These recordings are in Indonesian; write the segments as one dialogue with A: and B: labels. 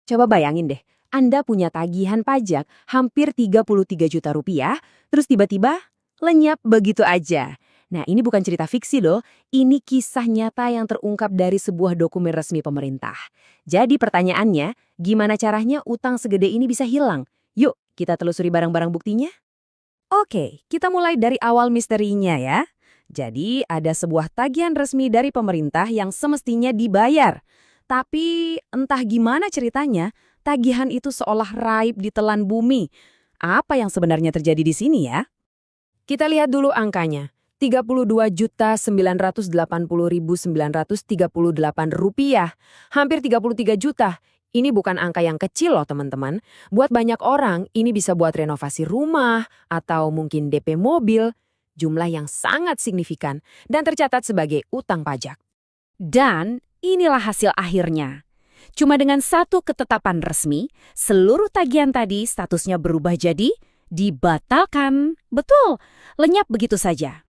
A: Coba bayangin deh, Anda punya tagihan pajak hampir 33 juta rupiah, terus tiba-tiba lenyap begitu aja. Nah, ini bukan cerita fiksi loh, ini kisah nyata yang terungkap dari sebuah dokumen resmi pemerintah. Jadi pertanyaannya, gimana caranya utang segede ini bisa hilang? Yuk, kita telusuri barang-barang buktinya. Oke, kita mulai dari awal misterinya ya. Jadi, ada sebuah tagihan resmi dari pemerintah yang semestinya dibayar. Tapi, entah gimana ceritanya, tagihan itu seolah raib ditelan bumi. Apa yang sebenarnya terjadi di sini ya? Kita lihat dulu angkanya. 32.980.938 rupiah. Hampir 33 juta. Ini bukan angka yang kecil loh teman-teman. Buat banyak orang, ini bisa buat renovasi rumah atau mungkin DP mobil. Jumlah yang sangat signifikan dan tercatat sebagai utang pajak. Dan inilah hasil akhirnya. Cuma dengan satu ketetapan resmi, seluruh tagihan tadi statusnya berubah jadi dibatalkan. Betul, lenyap begitu saja.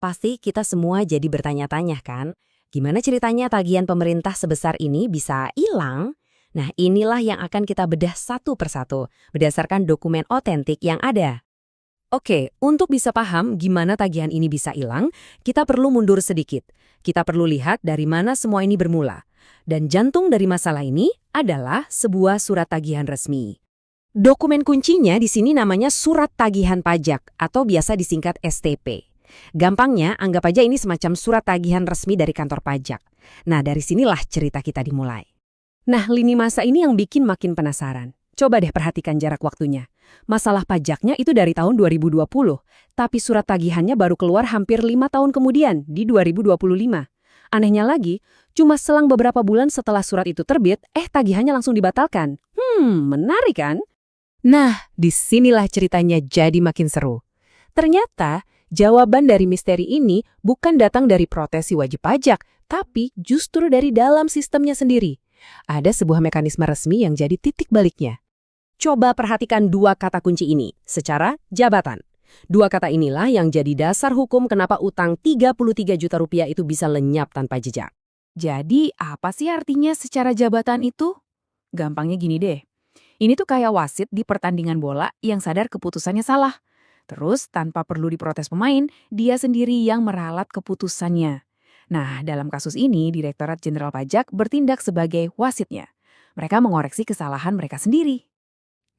A: Pasti kita semua jadi bertanya-tanya kan, gimana ceritanya tagihan pemerintah sebesar ini bisa hilang? Nah, inilah yang akan kita bedah satu persatu, berdasarkan dokumen otentik yang ada. Oke, untuk bisa paham gimana tagihan ini bisa hilang, kita perlu mundur sedikit. Kita perlu lihat dari mana semua ini bermula. Dan jantung dari masalah ini adalah sebuah surat tagihan resmi. Dokumen kuncinya di sini namanya Surat Tagihan Pajak atau biasa disingkat STP. Gampangnya, anggap aja ini semacam surat tagihan resmi dari kantor pajak. Nah, dari sinilah cerita kita dimulai. Nah, lini masa ini yang bikin makin penasaran. Coba deh perhatikan jarak waktunya. Masalah pajaknya itu dari tahun 2020, tapi surat tagihannya baru keluar hampir 5 tahun kemudian, di 2025. Anehnya lagi, cuma selang beberapa bulan setelah surat itu terbit, tagihannya langsung dibatalkan. Menarik kan? Nah, disinilah ceritanya jadi makin seru. Ternyata, jawaban dari misteri ini bukan datang dari protes si wajib pajak, tapi justru dari dalam sistemnya sendiri. Ada sebuah mekanisme resmi yang jadi titik baliknya. Coba perhatikan dua kata kunci ini, secara jabatan. Dua kata inilah yang jadi dasar hukum kenapa utang 33 juta rupiah itu bisa lenyap tanpa jejak. Jadi, apa sih artinya secara jabatan itu? Gampangnya gini deh. Ini tuh kayak wasit di pertandingan bola yang sadar keputusannya salah. Terus, tanpa perlu diprotes pemain, dia sendiri yang meralat keputusannya. Nah, dalam kasus ini, Direktorat Jenderal Pajak bertindak sebagai wasitnya. Mereka mengoreksi kesalahan mereka sendiri.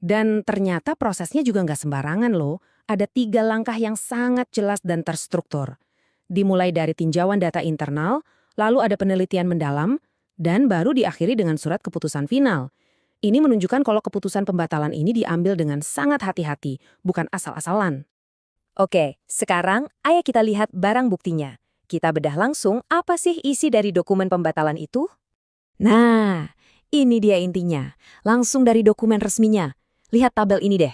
A: Dan ternyata prosesnya juga nggak sembarangan loh. Ada 3 langkah yang sangat jelas dan terstruktur. Dimulai dari tinjauan data internal, lalu ada penelitian mendalam, dan baru diakhiri dengan surat keputusan final. Ini menunjukkan kalau keputusan pembatalan ini diambil dengan sangat hati-hati, bukan asal-asalan. Oke, sekarang ayo kita lihat barang buktinya. Kita bedah langsung apa sih isi dari dokumen pembatalan itu? Nah, ini dia intinya. Langsung dari dokumen resminya. Lihat tabel ini deh.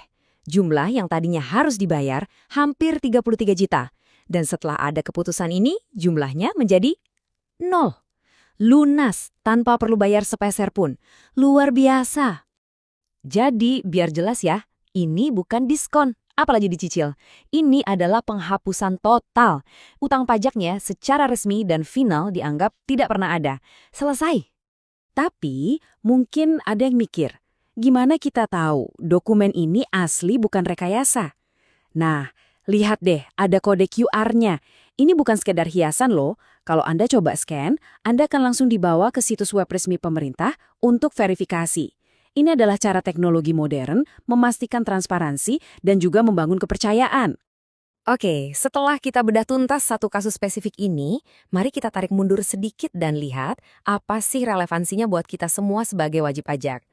A: Jumlah yang tadinya harus dibayar hampir 33 juta. Dan setelah ada keputusan ini, jumlahnya menjadi 0. Lunas, tanpa perlu bayar sepeser pun. Luar biasa. Jadi, biar jelas ya, ini bukan diskon. Apalagi dicicil. Ini adalah penghapusan total. Utang pajaknya secara resmi dan final dianggap tidak pernah ada. Selesai. Tapi mungkin ada yang mikir, gimana kita tahu dokumen ini asli bukan rekayasa? Nah, lihat deh, ada kode QR-nya. Ini bukan sekedar hiasan loh. Kalau Anda coba scan, Anda akan langsung dibawa ke situs web resmi pemerintah untuk verifikasi. Ini adalah cara teknologi modern memastikan transparansi dan juga membangun kepercayaan. Oke, setelah kita bedah tuntas satu kasus spesifik ini, mari kita tarik mundur sedikit dan lihat apa sih relevansinya buat kita semua sebagai wajib pajak.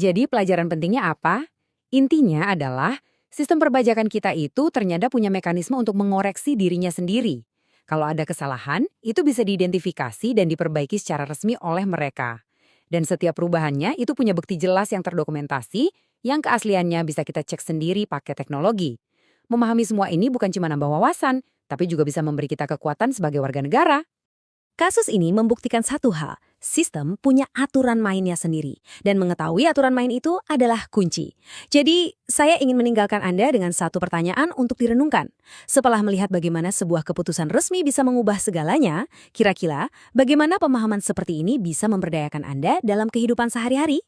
A: Jadi pelajaran pentingnya apa? Intinya adalah sistem perpajakan kita itu ternyata punya mekanisme untuk mengoreksi dirinya sendiri. Kalau ada kesalahan, itu bisa diidentifikasi dan diperbaiki secara resmi oleh mereka. Dan setiap perubahannya itu punya bukti jelas yang terdokumentasi, yang keasliannya bisa kita cek sendiri pakai teknologi. Memahami semua ini bukan cuma nambah wawasan, tapi juga bisa memberi kita kekuatan sebagai warga negara. Kasus ini membuktikan satu hal, sistem punya aturan mainnya sendiri. Dan mengetahui aturan main itu adalah kunci. Jadi, saya ingin meninggalkan Anda dengan satu pertanyaan untuk direnungkan. Setelah melihat bagaimana sebuah keputusan resmi bisa mengubah segalanya, kira-kira bagaimana pemahaman seperti ini bisa memberdayakan Anda dalam kehidupan sehari-hari?